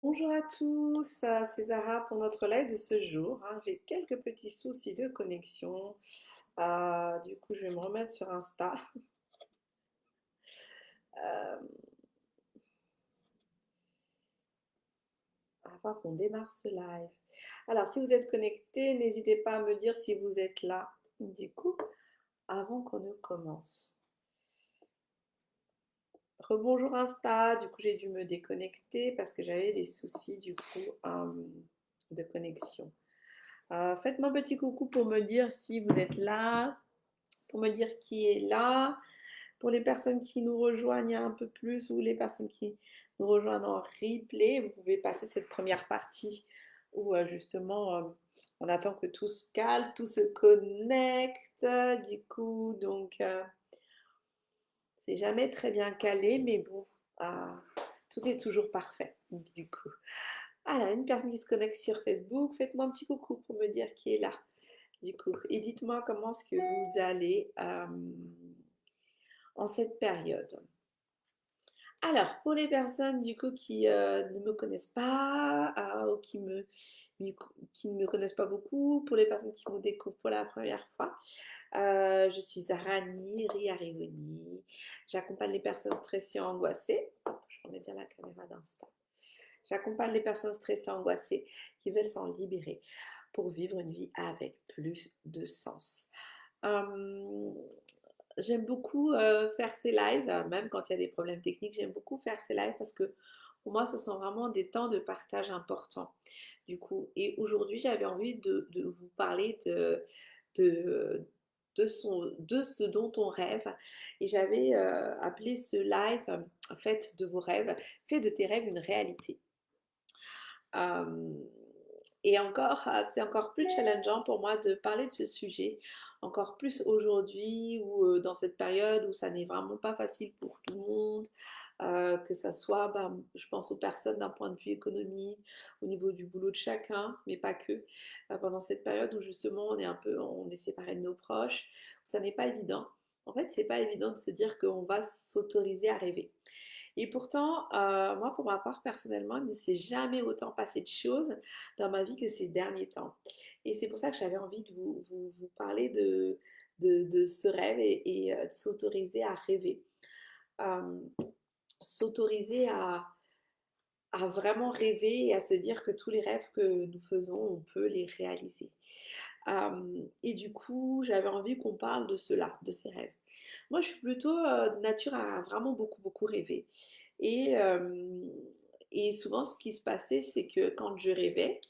Bonjour à tous, c'est Zara pour notre live de ce jour, hein. J'ai quelques petits soucis de connexion. Du coup, je vais me remettre sur Insta euh, avant qu'on démarre ce live. Alors, si vous êtes connectés, n'hésitez pas à me dire si vous êtes là, du coup, avant qu'on ne commence. Rebonjour Insta, du coup, j'ai dû me déconnecter parce que j'avais des soucis, du coup, de connexion. Faites-moi un petit coucou pour me dire si vous êtes là, pour me dire qui est là. Pour les personnes qui nous rejoignent un peu plus ou les personnes qui nous rejoignent en replay, vous pouvez passer cette première partie où justement on attend que tout se cale, tout se connecte. Du coup, c'est jamais très bien calé, mais bon, tout est toujours parfait. Du coup, alors une personne qui se connecte sur Facebook, faites-moi un petit coucou pour me dire qui est là. Du coup, et dites-moi comment est-ce que vous allez en cette période. Alors, pour les personnes du coup qui ne me connaissent pas ou qui ne me connaissent pas beaucoup, pour les personnes qui me découvrent pour la première fois, je suis Zarani Riarigoni. J'accompagne les personnes stressées et angoissées. Hop, je remets bien la caméra d'instant. J'accompagne les personnes stressées et angoissées qui veulent s'en libérer pour vivre une vie avec plus de sens. Euh, J'aime beaucoup faire ces lives, même quand il y a des problèmes techniques, j'aime beaucoup faire ces lives parce que pour moi, ce sont vraiment des temps de partage importants. Du coup, et aujourd'hui, j'avais envie de vous parler de, de ce dont on rêve. Et j'avais appelé ce live Faites de vos rêves, fais de tes rêves une réalité. Euh, et encore, c'est encore plus challengeant pour moi de parler de ce sujet, encore plus aujourd'hui ou dans cette période où ça n'est vraiment pas facile pour tout le monde, que ça soit, ben, je pense aux personnes d'un point de vue économique, au niveau du boulot de chacun, mais pas que. Pendant cette période où justement on est séparé de nos proches, où ça n'est pas évident. En fait, c'est pas évident de se dire qu'on va s'autoriser à rêver. Et pourtant, moi, pour ma part, personnellement, il ne s'est jamais autant passé de choses dans ma vie que ces derniers temps. Et c'est pour ça que j'avais envie de vous parler de ce rêve et de s'autoriser à rêver. Euh, S'autoriser à vraiment rêver et à se dire que tous les rêves que nous faisons, on peut les réaliser. Et du coup, j'avais envie qu'on parle de cela, de ces rêves. Moi, je suis plutôt de nature à vraiment beaucoup, beaucoup rêver. Et, euh, et souvent, ce qui se passait, c'est que quand je rêvais,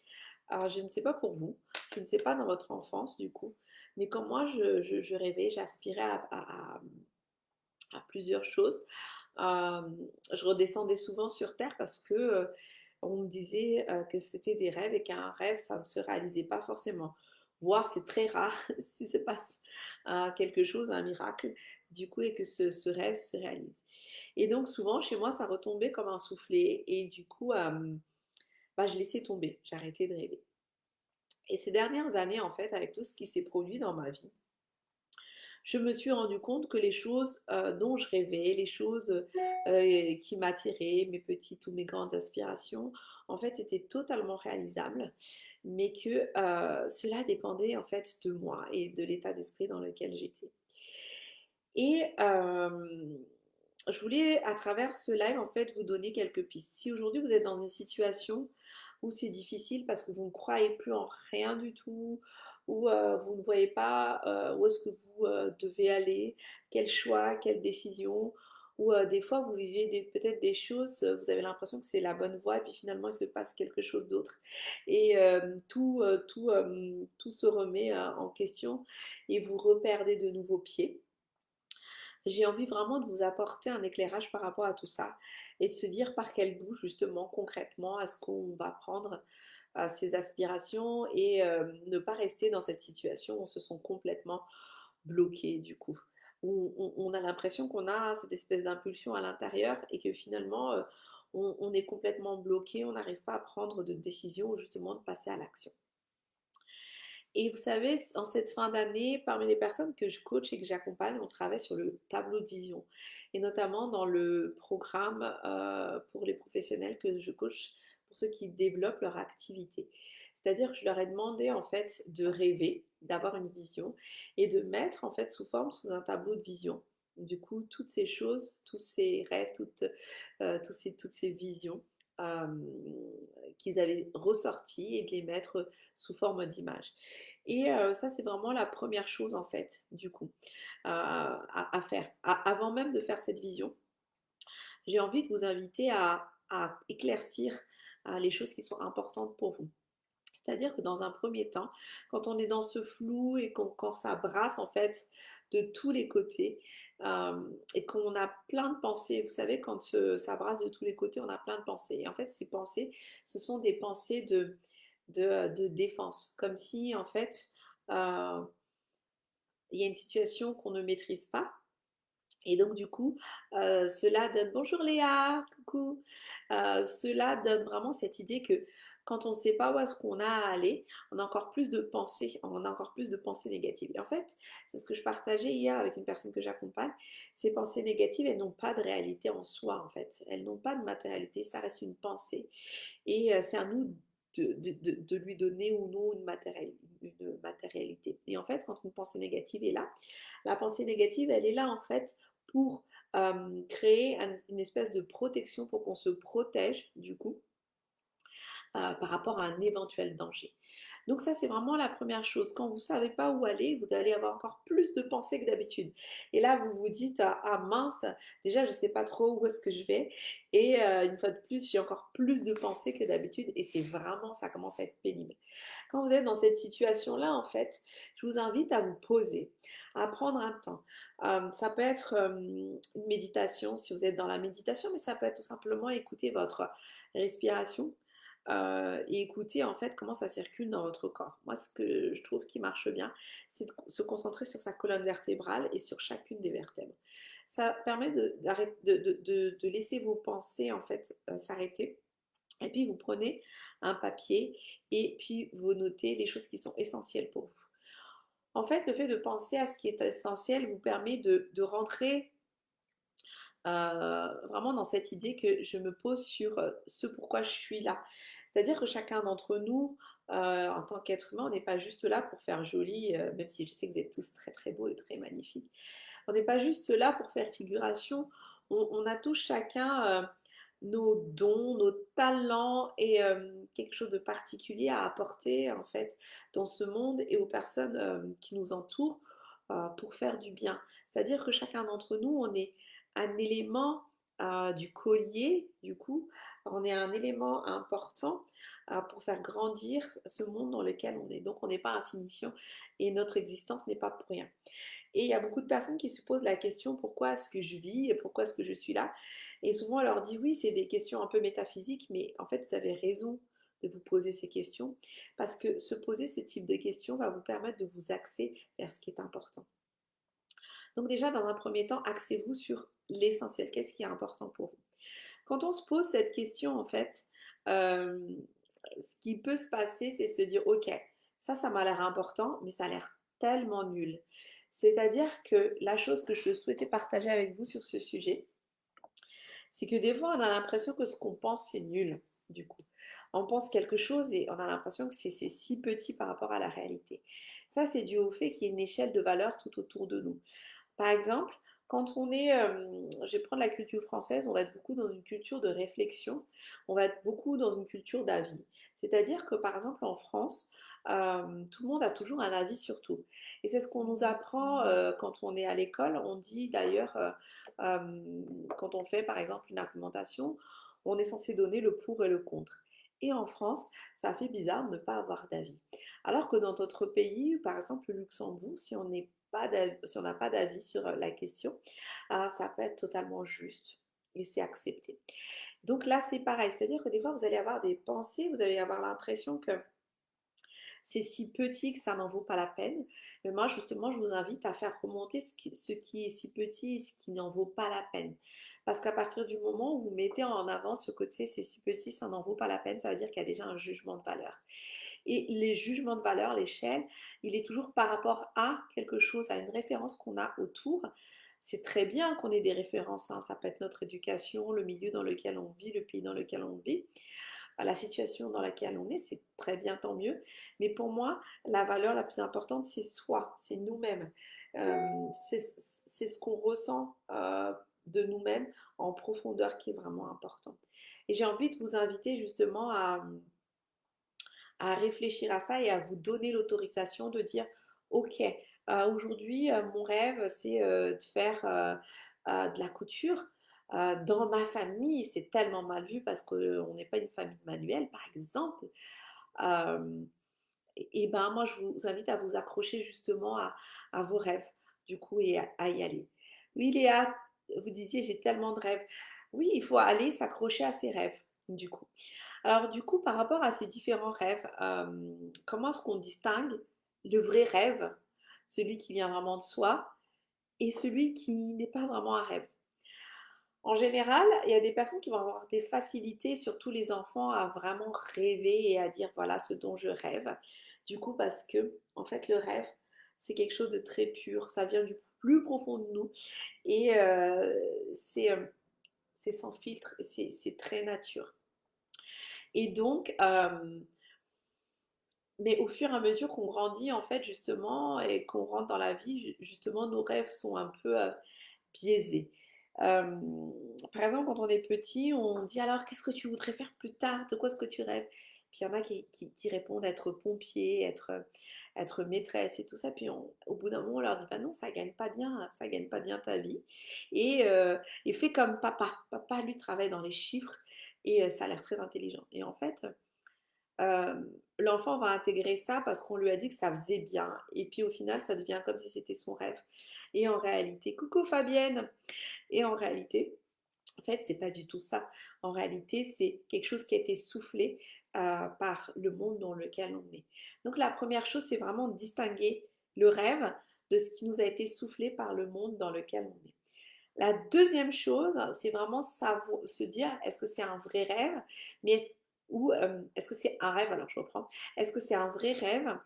alors je ne sais pas pour vous, je ne sais pas dans votre enfance du coup, mais quand moi je rêvais, j'aspirais à plusieurs choses. Euh, je redescendais souvent sur Terre parce que on me disait que c'était des rêves et qu'un rêve, ça ne se réalisait pas forcément. Voire c'est très rare si se passe quelque chose, un miracle, du coup, et que ce rêve se réalise. Et donc souvent, chez moi, ça retombait comme un soufflet et du coup, bah, je laissais tomber, j'arrêtais de rêver. Et ces dernières années, en fait, avec tout ce qui s'est produit dans ma vie, je me suis rendu compte que les choses dont je rêvais, les choses qui m'attiraient, mes petites ou mes grandes aspirations, en fait, étaient totalement réalisables, mais que cela dépendait en fait de moi et de l'état d'esprit dans lequel j'étais. Et je voulais, à travers ce live, en fait, vous donner quelques pistes. Si aujourd'hui vous êtes dans une situation où c'est difficile parce que vous ne croyez plus en rien du tout, ou vous ne voyez pas où est-ce que vous devez aller, quel choix, quelle décision, ou des fois vous vivez peut-être des choses, vous avez l'impression que c'est la bonne voie, et puis finalement il se passe quelque chose d'autre. Et tout se remet en question, et vous reperdez de nouveaux pieds. J'ai envie vraiment de vous apporter un éclairage par rapport à tout ça et de se dire par quel bout justement concrètement est-ce qu'on va prendre ses aspirations et ne pas rester dans cette situation où on se sent complètement bloqué du coup. Où on a l'impression qu'on a cette espèce d'impulsion à l'intérieur et que finalement on est complètement bloqué, on n'arrive pas à prendre de décision ou justement de passer à l'action. Et vous savez, en cette fin d'année, parmi les personnes que je coach et que j'accompagne, on travaille sur le tableau de vision. Et notamment dans le programme pour les professionnels que je coach pour ceux qui développent leur activité. C'est-à-dire que je leur ai demandé en fait de rêver, d'avoir une vision et de mettre en fait sous forme, sous un tableau de vision. Du coup, toutes ces choses, tous ces rêves, toutes ces visions euh, qu'ils avaient ressorties et de les mettre sous forme d'image. Et ça, c'est vraiment la première chose en fait, du coup, à faire. Avant même de faire cette vision, j'ai envie de vous inviter à éclaircir les choses qui sont importantes pour vous. C'est-à-dire que dans un premier temps, quand on est dans ce flou et quand ça brasse en fait de tous les côtés et qu'on a plein de pensées, vous savez, quand ça brasse de tous les côtés, on a plein de pensées. Et en fait, ces pensées, ce sont des pensées de défense, comme si en fait, euh, il y a une situation qu'on ne maîtrise pas. Et donc du coup, cela donne bonjour Léa, coucou. Cela donne vraiment cette idée que quand on ne sait pas où est-ce qu'on a à aller, on a encore plus de pensées, on a encore plus de pensées négatives. Et en fait, c'est ce que je partageais hier avec une personne que j'accompagne. Ces pensées négatives, elles n'ont pas de réalité en soi, en fait. Elles n'ont pas de matérialité, ça reste une pensée. Et c'est à nous de lui donner ou non une matérialité. Et en fait, quand une pensée négative est là, la pensée négative, elle est là en fait pour créer une espèce de protection pour qu'on se protège du coup par rapport à un éventuel danger. Donc ça, c'est vraiment la première chose. Quand vous ne savez pas où aller, vous allez avoir encore plus de pensées que d'habitude. Et là, vous vous dites, ah mince, déjà, je ne sais pas trop où est-ce que je vais. Et une fois de plus, j'ai encore plus de pensées que d'habitude. Et c'est vraiment, ça commence à être pénible. Quand vous êtes dans cette situation-là, en fait, je vous invite à vous poser, à prendre un temps. Ça peut être une méditation si vous êtes dans la méditation, mais ça peut être tout simplement écouter votre respiration et écouter en fait comment ça circule dans votre corps. Moi, ce que je trouve qui marche bien, c'est de se concentrer sur sa colonne vertébrale et sur chacune des vertèbres. Ça permet de laisser vos pensées en fait s'arrêter. Et puis vous prenez un papier et puis vous notez les choses qui sont essentielles pour vous. En fait, le fait de penser à ce qui est essentiel vous permet de rentrer vraiment dans cette idée que je me pose sur ce pourquoi je suis là. C'est-à-dire que chacun d'entre nous, en tant qu'être humain, on n'est pas juste là pour faire joli, même si je sais que vous êtes tous très très beaux et très magnifiques. On n'est pas juste là pour faire figuration. On a tous chacun nos dons, nos talents et quelque chose de particulier à apporter en fait dans ce monde et aux personnes qui nous entourent pour faire du bien. C'est-à-dire que chacun d'entre nous, on est un élément du collier, du coup, on est un élément important pour faire grandir ce monde dans lequel on est. Donc on n'est pas insignifiant et notre existence n'est pas pour rien. Et il y a beaucoup de personnes qui se posent la question pourquoi est-ce que je vis, pourquoi est-ce que je suis là. Et souvent on leur dit oui, c'est des questions un peu métaphysiques, mais en fait vous avez raison de vous poser ces questions parce que se poser ce type de questions va vous permettre de vous axer vers ce qui est important. Donc déjà, dans un premier temps, axez-vous sur l'essentiel. Qu'est-ce qui est important pour vous? Quand on se pose cette question, en fait, euh, ce qui peut se passer, c'est se dire, OK, ça m'a l'air important, mais ça a l'air tellement nul. C'est-à-dire que la chose que je souhaitais partager avec vous sur ce sujet, c'est que des fois, on a l'impression que ce qu'on pense, c'est nul, du coup. On pense quelque chose et on a l'impression que c'est si petit par rapport à la réalité. Ça, c'est dû au fait qu'il y a une échelle de valeur tout autour de nous. Par exemple, quand on est, je vais prendre la culture française, on va être beaucoup dans une culture de réflexion, on va être beaucoup dans une culture d'avis. C'est-à-dire que par exemple en France, tout le monde a toujours un avis sur tout. Et c'est ce qu'on nous apprend quand on est à l'école. On dit d'ailleurs, quand on fait par exemple une argumentation, on est censé donner le pour et le contre. Et en France, ça fait bizarre de ne pas avoir d'avis. Alors que dans d'autres pays, par exemple le Luxembourg, si on n'a pas d'avis sur la question, ça peut être totalement juste et c'est accepté. Donc là, c'est pareil, c'est-à-dire que des fois, vous allez avoir des pensées, vous allez avoir l'impression que c'est si petit que ça n'en vaut pas la peine. Mais moi, justement, je vous invite à faire remonter ce qui est si petit et ce qui n'en vaut pas la peine. Parce qu'à partir du moment où vous mettez en avant ce côté, c'est si petit, ça n'en vaut pas la peine, ça veut dire qu'il y a déjà un jugement de valeur. Et les jugements de valeur, l'échelle, il est toujours par rapport à quelque chose, à une référence qu'on a autour. C'est très bien qu'on ait des références, hein. Ça peut être notre éducation, le milieu dans lequel on vit, le pays dans lequel on vit. la situation dans laquelle on est, c'est très bien, tant mieux. Mais pour moi, la valeur la plus importante, c'est soi, c'est nous-mêmes. C'est ce qu'on ressent de nous-mêmes en profondeur qui est vraiment important. Et j'ai envie de vous inviter justement à réfléchir à ça et à vous donner l'autorisation de dire, OK, aujourd'hui, mon rêve, c'est de faire de la couture. Dans ma famille, c'est tellement mal vu parce qu'on n'est pas une famille manuelle, par exemple. Euh, et ben moi, je vous invite à vous accrocher justement à vos rêves, du coup, et à y aller. Oui, Léa, vous disiez, j'ai tellement de rêves. Oui, il faut aller s'accrocher à ses rêves, du coup. Alors, du coup, par rapport à ces différents rêves, comment est-ce qu'on distingue le vrai rêve, celui qui vient vraiment de soi, et celui qui n'est pas vraiment un rêve? En général, il y a des personnes qui vont avoir des facilités, surtout les enfants, à vraiment rêver et à dire voilà ce dont je rêve. Du coup, parce que en fait, le rêve, c'est quelque chose de très pur, ça vient du plus profond de nous et c'est sans filtre, c'est très nature. Et donc, mais au fur et à mesure qu'on grandit, en fait, justement, et qu'on rentre dans la vie, justement, nos rêves sont un peu biaisés. Euh, Par exemple, quand on est petit, on dit alors qu'est-ce que tu voudrais faire plus tard? De quoi est-ce que tu rêves? Puis il y en a qui répondent être pompier, être maîtresse et tout ça. Puis au bout d'un moment, on leur dit bah non, ça gagne pas bien ta vie. Et fais comme papa. Papa, lui, travaille dans les chiffres et ça a l'air très intelligent. Et en fait, l'enfant va intégrer ça parce qu'on lui a dit que ça faisait bien. Et puis au final, ça devient comme si c'était son rêve. Et en réalité, coucou Fabienne. Et en réalité, en fait, c'est pas du tout ça. En réalité, c'est quelque chose qui a été soufflé par le monde dans lequel on est. Donc la première chose, c'est vraiment de distinguer le rêve de ce qui nous a été soufflé par le monde dans lequel on est. La deuxième chose, c'est vraiment se dire, est-ce que c'est un vrai rêve, mais ou est-ce que c'est un rêve, alors je reprends, est-ce que c'est un vrai rêve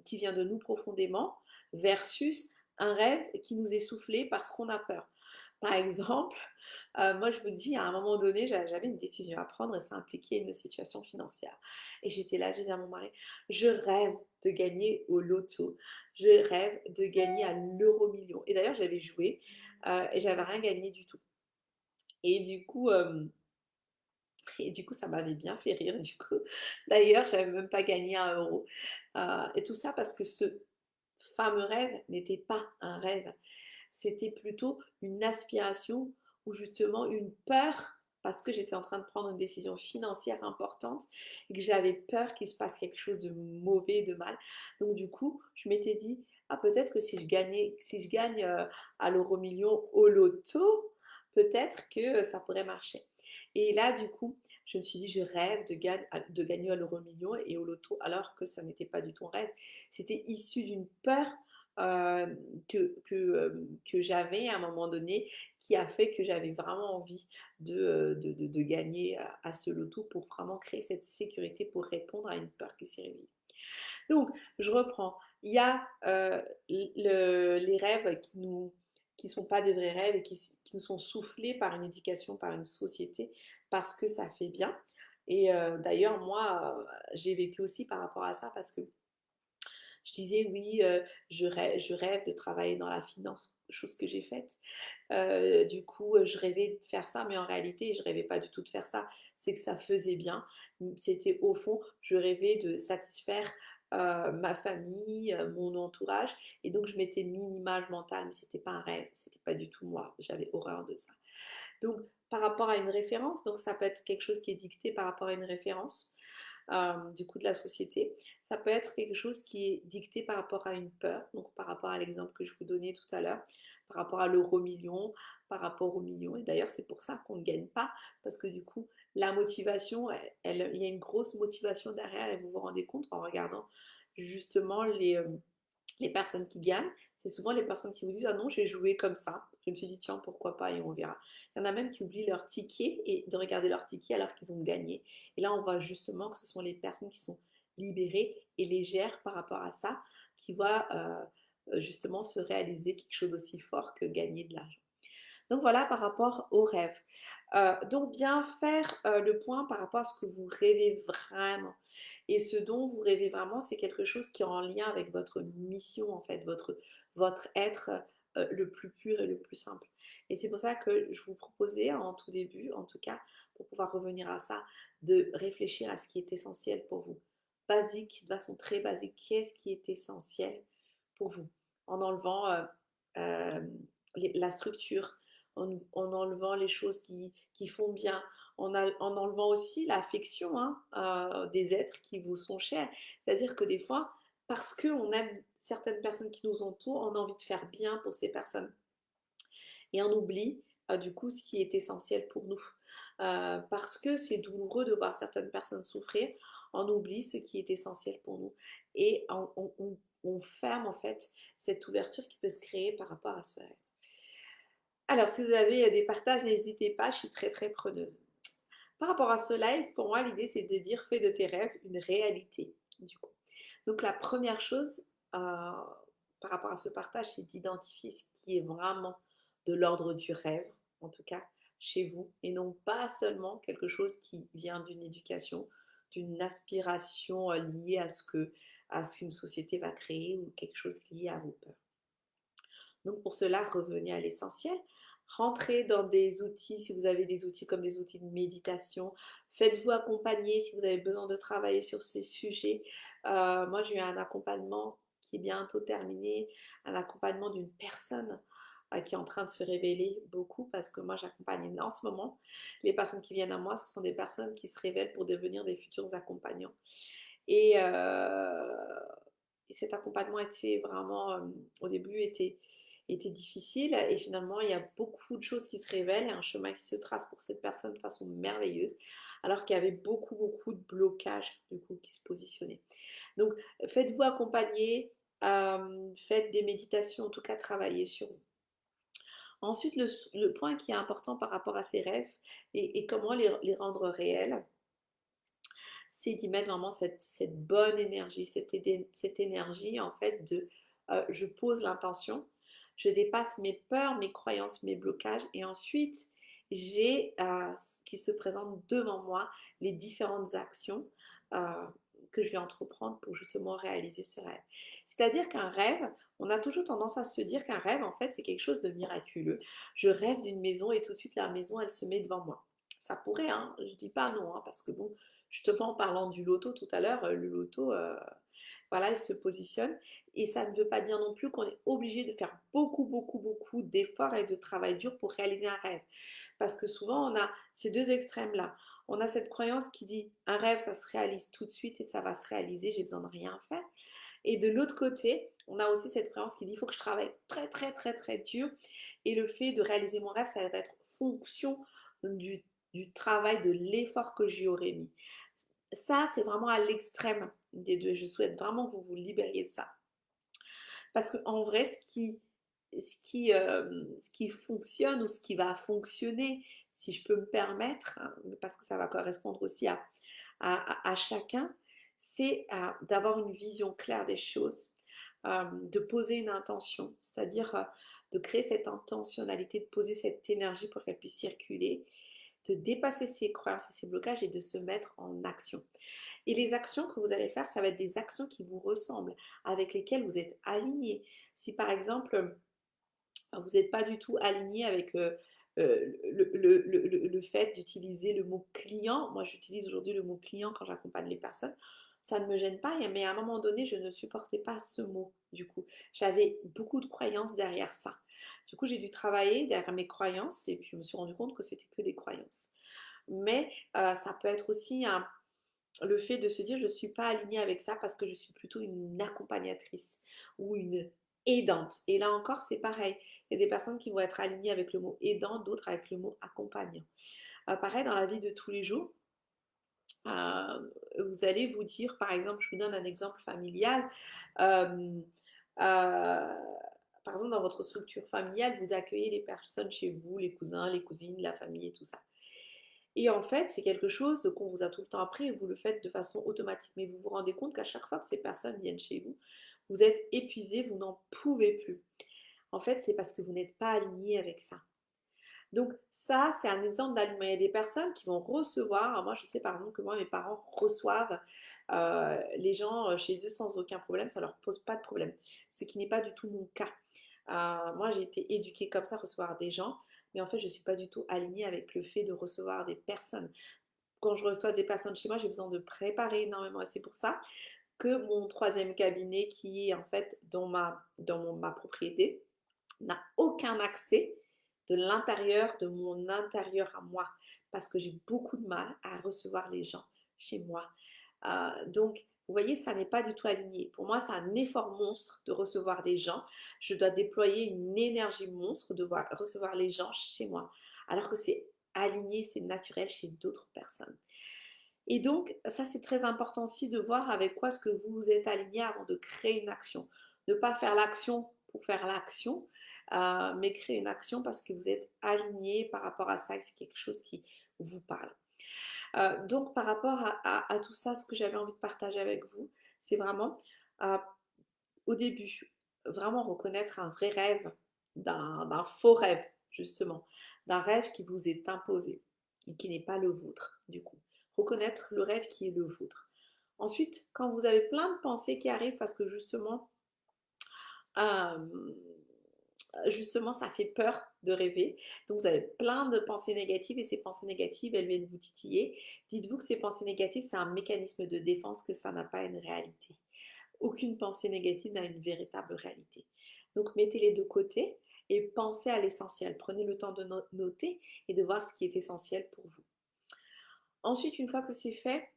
qui vient de nous profondément versus un rêve qui nous est soufflé parce qu'on a peur. Par exemple, moi je vous dis, à un moment donné, j'avais une décision à prendre et ça impliquait une situation financière. Et j'étais là, je disais à mon mari, je rêve de gagner au loto, je rêve de gagner à l'euro-million. Et d'ailleurs, j'avais joué et j'avais rien gagné du tout. Et du coup, euh, et du coup, ça m'avait bien fait rire. Du coup, d'ailleurs, j'avais même pas gagné 1 euro. Et tout ça parce que ce fameux rêve n'était pas un rêve. C'était plutôt une aspiration ou justement une peur parce que j'étais en train de prendre une décision financière importante et que j'avais peur qu'il se passe quelque chose de mauvais, de mal. Donc du coup, je m'étais dit, ah peut-être que si je gagne à l'euro million au loto, peut-être que ça pourrait marcher. Et là, du coup, je me suis dit, je rêve de gagner à l'euro million et au loto, alors que ça n'était pas du tout un rêve. C'était issu d'une peur euh, que j'avais à un moment donné, qui a fait que j'avais vraiment envie de gagner à ce loto pour vraiment créer cette sécurité pour répondre à une peur qui s'est réveillée. Donc, je reprends. Il y a les rêves qui sont pas des vrais rêves et qui nous sont soufflés par une éducation, par une société, parce que ça fait bien. Et d'ailleurs, moi, j'ai vécu aussi par rapport à ça parce que je disais oui, je rêve de travailler dans la finance, chose que j'ai faite. Du coup, je rêvais de faire ça, mais en réalité, je rêvais pas du tout de faire ça. C'est que ça faisait bien. C'était au fond, je rêvais de satisfaire ma famille, mon entourage, et donc je m'étais mis une image mentale, mais c'était pas un rêve, c'était pas du tout moi. J'avais horreur de ça. Donc, par rapport à une référence, donc ça peut être quelque chose qui est dicté par rapport à une référence du coup de la société. Ça peut être quelque chose qui est dicté par rapport à une peur, donc par rapport à l'exemple que je vous donnais tout à l'heure, par rapport à l'euro million, par rapport au million. Et d'ailleurs, c'est pour ça qu'on ne gagne pas, parce que du coup, la motivation, il y a une grosse motivation derrière, et vous vous rendez compte en regardant justement les personnes qui gagnent, c'est souvent les personnes qui vous disent ah non, j'ai joué comme ça. Je me suis dit tiens, pourquoi pas et on verra. Il y en a même qui oublient leur ticket et de regarder leur ticket alors qu'ils ont gagné. Et là, on voit justement que ce sont les personnes qui sont libérées et légères par rapport à ça qui voient justement se réaliser quelque chose d'aussi fort que gagner de l'argent. Donc voilà par rapport aux rêves. Donc bien faire, le point par rapport à ce que vous rêvez vraiment et ce dont vous rêvez vraiment, c'est quelque chose qui est en lien avec votre mission en fait, votre être, le plus pur et le plus simple et c'est pour ça que je vous proposais en tout début, en tout cas, pour pouvoir revenir à ça, de réfléchir à ce qui est essentiel pour vous. Basique, de façon très basique, qu'est-ce qui est essentiel pour vous? En enlevant, la structure, en enlevant les choses qui font bien, en enlevant aussi l'affection hein, des êtres qui vous sont chers. C'est-à-dire que des fois, parce qu'on aime certaines personnes qui nous entourent, on a envie de faire bien pour ces personnes. Et on oublie du coup ce qui est essentiel pour nous. Parce que c'est douloureux de voir certaines personnes souffrir, on oublie ce qui est essentiel pour nous. Et on ferme en fait cette ouverture qui peut se créer par rapport à ce rêve. Alors, si vous avez des partages, n'hésitez pas, je suis très très preneuse. Par rapport à ce live, pour moi, l'idée c'est de dire fais de tes rêves une réalité. Du coup. Donc, la première chose par rapport à ce partage, c'est d'identifier ce qui est vraiment de l'ordre du rêve, en tout cas chez vous, et non pas seulement quelque chose qui vient d'une éducation, d'une aspiration liée à ce qu'une société va créer ou quelque chose lié à vos peurs. Donc pour cela, revenez à l'essentiel. Rentrez dans des outils, si vous avez des outils comme des outils de méditation. Faites-vous accompagner si vous avez besoin de travailler sur ces sujets. Moi, j'ai eu un accompagnement qui est bientôt terminé, un accompagnement d'une personne qui est en train de se révéler beaucoup parce que moi, j'accompagne en ce moment. Les personnes qui viennent à moi, ce sont des personnes qui se révèlent pour devenir des futurs accompagnants. Et, et cet accompagnement était vraiment, au début, était difficile et finalement il y a beaucoup de choses qui se révèlent et un chemin qui se trace pour cette personne de façon merveilleuse alors qu'il y avait beaucoup de blocages du coup qui se positionnaient. Donc faites-vous accompagner, faites des méditations, en tout cas travaillez sur vous. Ensuite le point qui est important par rapport à ces rêves et comment les rendre réels, c'est d'y mettre vraiment cette bonne énergie, cette énergie en fait de je pose l'intention, je dépasse mes peurs, mes croyances, mes blocages et ensuite j'ai ce qui se présente devant moi, les différentes actions que je vais entreprendre pour justement réaliser ce rêve. C'est-à-dire qu'un rêve, on a toujours tendance à se dire qu'un rêve, en fait, c'est quelque chose de miraculeux. Je rêve d'une maison et tout de suite, la maison, elle se met devant moi. Ça pourrait, hein, je dis pas non, hein, parce que bon, justement, en parlant du loto tout à l'heure, le loto, voilà, il se positionne. Et ça ne veut pas dire non plus qu'on est obligé de faire beaucoup d'efforts et de travail dur pour réaliser un rêve. Parce que souvent, on a ces deux extrêmes-là. On a cette croyance qui dit un rêve, ça se réalise tout de suite et ça va se réaliser, j'ai besoin de rien faire. Et de l'autre côté, on a aussi cette croyance qui dit il faut que je travaille très dur. Et le fait de réaliser mon rêve, ça va être fonction du travail, de l'effort que j'y aurais mis. Ça, c'est vraiment à l'extrême des deux. Je souhaite vraiment que vous vous libériez de ça. Parce qu'en vrai, ce qui fonctionne ou ce qui va fonctionner, si je peux me permettre, hein, parce que ça va correspondre aussi à chacun, c'est d'avoir une vision claire des choses, de poser une intention, c'est-à-dire de créer cette intentionnalité, de poser cette énergie pour qu'elle puisse circuler, de dépasser ses croyances et ses blocages et de se mettre en action. Et les actions que vous allez faire, ça va être des actions qui vous ressemblent, avec lesquelles vous êtes aligné. Si par exemple, vous n'êtes pas du tout aligné avec le fait d'utiliser le mot client, moi j'utilise aujourd'hui le mot client quand j'accompagne les personnes, ça ne me gêne pas, mais à un moment donné, je ne supportais pas ce mot, du coup. J'avais beaucoup de croyances derrière ça. Du coup, j'ai dû travailler derrière mes croyances et puis je me suis rendu compte que c'était que des croyances. Mais ça peut être aussi le fait de se dire je ne suis pas alignée avec ça parce que je suis plutôt une accompagnatrice ou une aidante. Et là encore, c'est pareil. Il y a des personnes qui vont être alignées avec le mot aidant, d'autres avec le mot accompagnant. Pareil, dans la vie de tous les jours, vous allez vous dire, par exemple, je vous donne un exemple familial. euh, euh, Par exemple, dans votre structure familiale, vous accueillez les personnes chez vous, les cousins, les cousines, la famille et tout ça. Et en fait, c'est quelque chose qu'on vous a tout le temps appris et vous le faites de façon automatique. Mais vous vous rendez compte qu'à chaque fois que ces personnes viennent chez vous, vous êtes épuisé, vous n'en pouvez plus. En fait, c'est parce que vous n'êtes pas aligné avec ça. Donc ça, c'est un exemple d'alignement. Il y a des personnes qui vont recevoir, moi je sais par exemple que moi mes parents reçoivent les gens chez eux sans aucun problème, ça leur pose pas de problème, ce qui n'est pas du tout mon cas. Moi j'ai été éduquée comme ça, recevoir des gens, mais en fait je ne suis pas du tout alignée avec le fait de recevoir des personnes. Quand je reçois des personnes chez moi, j'ai besoin de préparer énormément et c'est pour ça que mon troisième cabinet qui est en fait ma propriété n'a aucun accès de l'intérieur de mon intérieur à moi parce que j'ai beaucoup de mal à recevoir les gens chez moi. Donc, vous voyez, ça n'est pas du tout aligné. Pour moi, c'est un effort monstre de recevoir des gens. Je dois déployer une énergie monstre de recevoir les gens chez moi, alors que c'est aligné, c'est naturel chez d'autres personnes. Et donc, ça, c'est très important aussi de voir avec quoi est-ce que vous vous êtes aligné avant de créer une action. Ne pas faire l'action pour faire l'action, mais créer une action parce que vous êtes aligné par rapport à ça et c'est quelque chose qui vous parle. Donc, par rapport à tout ça, ce que j'avais envie de partager avec vous, c'est vraiment, euh, au début, vraiment reconnaître un vrai rêve, d'un faux rêve, justement, d'un rêve qui vous est imposé et qui n'est pas le vôtre, du coup. Reconnaître le rêve qui est le vôtre. Ensuite, quand vous avez plein de pensées qui arrivent parce que euh, justement, ça fait peur de rêver. Donc, vous avez plein de pensées négatives et ces pensées négatives, elles viennent vous titiller. Dites-vous que ces pensées négatives, c'est un mécanisme de défense, que ça n'a pas une réalité. Aucune pensée négative n'a une véritable réalité. Donc, mettez-les de côté et pensez à l'essentiel. Prenez le temps de noter et de voir ce qui est essentiel pour vous. Ensuite, une fois que c'est fait,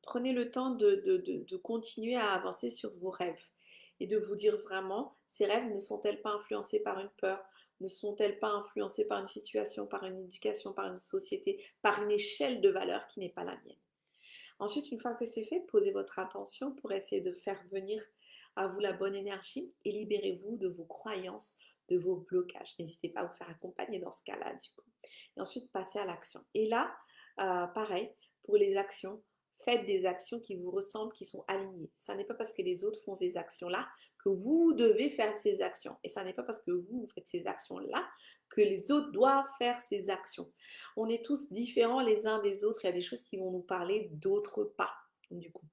prenez le temps de continuer à avancer sur vos rêves et de vous dire vraiment, ces rêves ne sont-elles pas influencés par une peur, ne sont-elles pas influencés par une situation, par une éducation, par une société, par une échelle de valeur qui n'est pas la mienne. Ensuite, une fois que c'est fait, posez votre intention pour essayer de faire venir à vous la bonne énergie et libérez-vous de vos croyances, de vos blocages. N'hésitez pas à vous faire accompagner dans ce cas-là, du coup. Et ensuite, passez à l'action. Et là, pareil, pour les actions, faites des actions qui vous ressemblent, qui sont alignées. Ça n'est pas parce que les autres font ces actions-là que vous devez faire ces actions. Et ça n'est pas parce que vous faites ces actions-là que les autres doivent faire ces actions. On est tous différents les uns des autres. Il y a des choses qui vont nous parler, d'autres pas, du coup.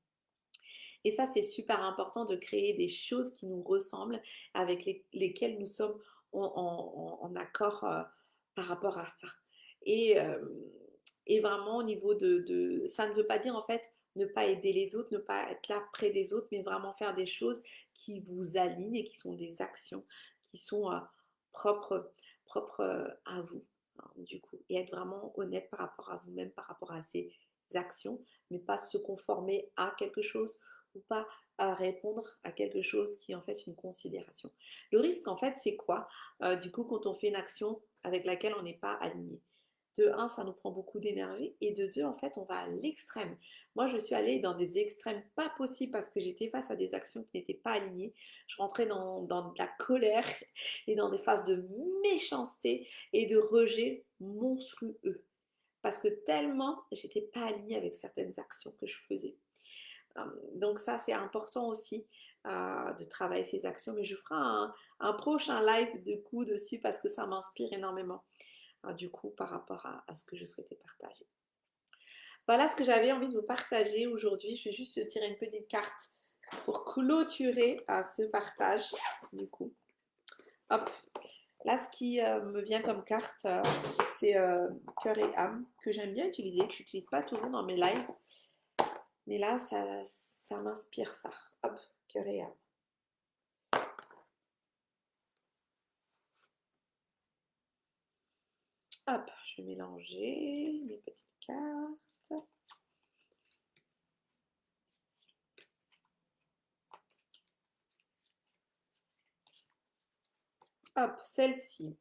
Et ça, c'est super important de créer des choses qui nous ressemblent, avec lesquelles nous sommes en accord par rapport à ça. Et, euh, et vraiment, au niveau ça ne veut pas dire en fait ne pas aider les autres, ne pas être là près des autres, mais vraiment faire des choses qui vous alignent et qui sont des actions qui sont propres, propres à vous, hein, du coup. Et être vraiment honnête par rapport à vous-même, par rapport à ces actions, mais pas se conformer à quelque chose ou pas à répondre à quelque chose qui est en fait une considération. Le risque en fait c'est quoi du coup quand on fait une action avec laquelle on n'est pas aligné? De un, ça nous prend beaucoup d'énergie et de deux, en fait, on va à l'extrême. Moi, je suis allée dans des extrêmes pas possibles parce que j'étais face à des actions qui n'étaient pas alignées. Je rentrais dans de la colère et dans des phases de méchanceté et de rejet monstrueux parce que tellement j'étais pas alignée avec certaines actions que je faisais. Donc ça, c'est important aussi de travailler ces actions. Mais je ferai un prochain live de coup dessus parce que ça m'inspire énormément, du coup, par rapport à ce que je souhaitais partager. Voilà ce que j'avais envie de vous partager aujourd'hui. Je vais juste tirer une petite carte pour clôturer ce partage, du coup. Hop. Là, ce qui me vient comme carte, c'est cœur et âme, que j'aime bien utiliser, que je n'utilise pas toujours dans mes lives. Mais là, ça m'inspire ça. Hop, cœur et âme. Hop, je vais mélanger mes petites cartes. Hop, celle-ci.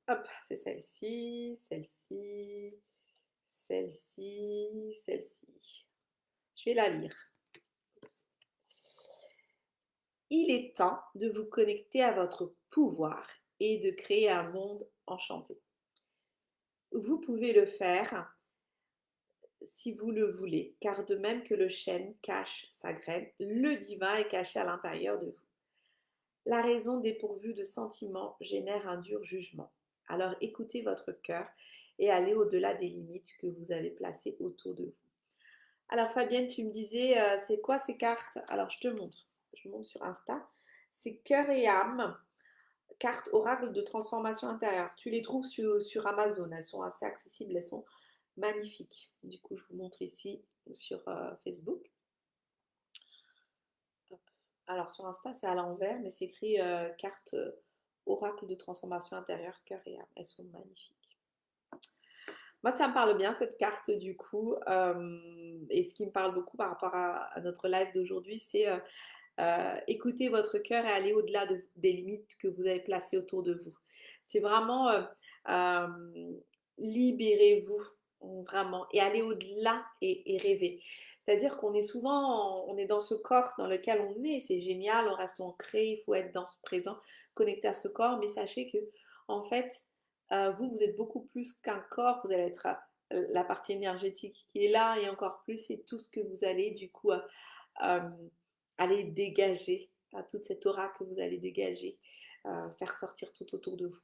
Hop, c'est celle-ci, celle-ci, celle-ci, celle-ci. Je vais la lire. Oups. Il est temps de vous connecter à votre pouvoir et de créer un monde enchanté. Vous pouvez le faire si vous le voulez, car de même que le chêne cache sa graine, le divin est caché à l'intérieur de vous. La raison dépourvue de sentiments génère un dur jugement. Alors écoutez votre cœur et allez au-delà des limites que vous avez placées autour de vous. Alors Fabienne, tu me disais, c'est quoi ces cartes? Alors je te montre. Je montre sur Insta. C'est cœur et âme, cartes oracle de transformation intérieure. Tu les trouves sur Amazon. Elles sont assez accessibles, elles sont magnifiques. Du coup, je vous montre ici sur Facebook. Hop. Alors sur Insta, c'est à l'envers, mais c'est écrit carte oracle de transformation intérieure, cœur et âme. Elles sont magnifiques. Moi, ça me parle bien cette carte du coup. Et ce qui me parle beaucoup par rapport à notre live d'aujourd'hui, c'est écoutez votre cœur et allez au-delà des limites que vous avez placées autour de vous. C'est vraiment euh, libérez-vous vraiment et allez au-delà et rêvez. C'est-à-dire qu'on est souvent, on est dans ce corps dans lequel on est, c'est génial, on reste ancré, il faut être dans ce présent, connecté à ce corps, mais sachez que en fait, vous, vous êtes beaucoup plus qu'un corps, vous allez être la partie énergétique qui est là et encore plus, c'est tout ce que vous allez du coup euh, aller dégager, toute cette aura que vous allez dégager, faire sortir tout autour de vous.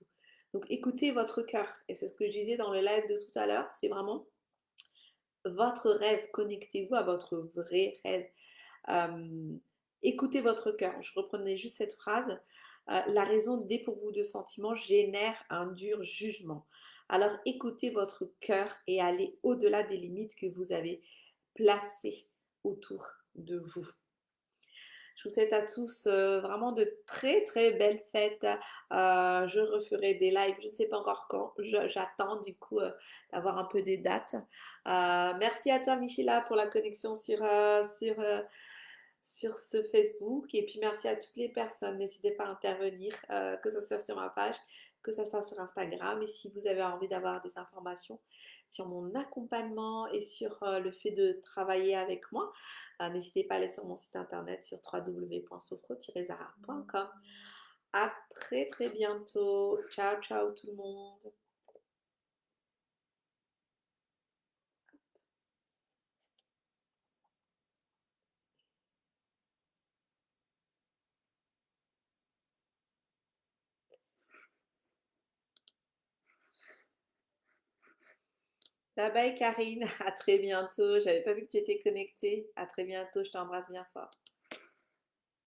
Donc écoutez votre cœur, et c'est ce que je disais dans le live de tout à l'heure, c'est vraiment votre rêve, connectez-vous à votre vrai rêve. Euh, Écoutez votre cœur. Je reprenais juste cette phrase. La raison dépourvue de sentiments génère un dur jugement. Alors écoutez votre cœur et allez au-delà des limites que vous avez placées autour de vous. Je vous souhaite à tous vraiment de très très belles fêtes. Je referai des lives, je ne sais pas encore quand. J'attends du coup d'avoir un peu des dates. Merci à toi Michela pour la connexion sur ce Facebook. Et puis merci à toutes les personnes. N'hésitez pas à intervenir, que ce soit sur ma page, que ce soit sur Instagram. Et si vous avez envie d'avoir des informations sur mon accompagnement et sur le fait de travailler avec moi, n'hésitez pas à aller sur mon site internet sur www.sophro-zara.com. À très très bientôt. Ciao ciao tout le monde. Bye bye Karine, à très bientôt. J'avais pas vu que tu étais connectée. À très bientôt, je t'embrasse bien fort.